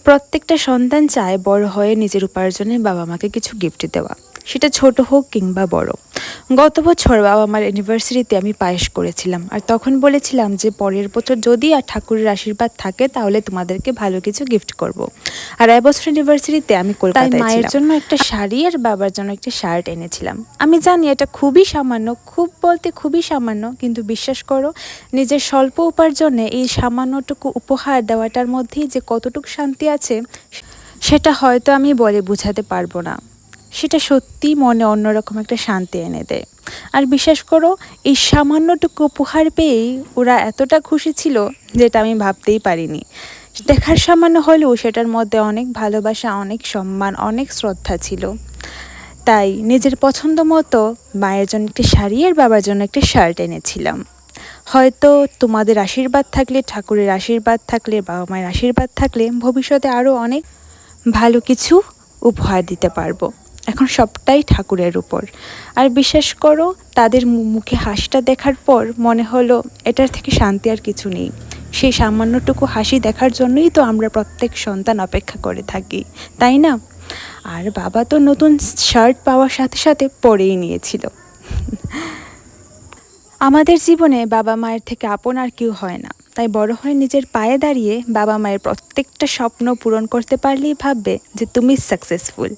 প্রত্যেকটা সন্তান চায় বড় হয়ে নিজের উপার্জনে বাবা মাকে কিছু গিফট দেওয়া, সেটা ছোট হোক কিংবা বড়। গত বছর বাবা মার অ্যানিভার্সারিতে আমি পায়েস করেছিলাম, আর তখন বলেছিলাম যে পরের বছর যদি আর ঠাকুরের আশীর্বাদ থাকে তাহলে তোমাদেরকে ভালো কিছু গিফট করব। আর এবছর অ্যানিভার্সারিতে আমি কলকাতায় মায়ের জন্য একটা শাড়ি আর বাবার জন্য একটা শার্ট এনেছিলাম। আমি জানি এটা খুবই সামান্য, খুব বলতে খুবই সামান্য, কিন্তু বিশ্বাস করো নিজের স্বল্প উপার্জনে এই সামান্যটুকু উপহার দেওয়াটার মধ্যেই যে কতটুকু শান্তি আছে সেটা হয়তো আমি বলে বোঝাতে পারবো না। সেটা সত্যিই মনে অন্যরকম একটা শান্তি এনে দেয়। আর বিশ্বাস করো এই সামান্যটুকু উপহার পেয়েই ওরা এতটা খুশি ছিল যেটা আমি ভাবতেই পারিনি। দেখার সামান্য হলেও সেটার মধ্যে অনেক ভালোবাসা, অনেক সম্মান, অনেক শ্রদ্ধা ছিল। তাই নিজের পছন্দ মতো মায়ের জন্য একটি শাড়ি আর বাবার জন্য একটা শার্ট এনেছিলাম। হয়তো তোমাদের আশীর্বাদ থাকলে, ঠাকুরের আশীর্বাদ থাকলে, বাবা মায়ের আশীর্বাদ থাকলে ভবিষ্যতে আরও অনেক ভালো কিছু উপহার দিতে পারবো। এখন সবটাই ঠাকুরের উপর। আর বিশ্বাস করো তাদের মুখে হাসিটা দেখার পর মনে হলো এটার থেকে শান্তি আর কিছু নেই। সেই সামান্যটুকু হাসি দেখার জন্যই তো আমরা প্রত্যেক সন্তান অপেক্ষা করে থাকি, তাই না? আর বাবা তো নতুন শার্ট পাওয়ার সাথে সাথে পরেই নিয়েছিল। আমাদের জীবনে বাবা মায়ের থেকে আপন আর কেউ হয় না। তাই বড় হয়ে নিজের পায়ে দাঁড়িয়ে বাবা মায়ের প্রত্যেকটা স্বপ্ন পূরণ করতে পারলেই ভাববে যে তুমি সাকসেসফুল।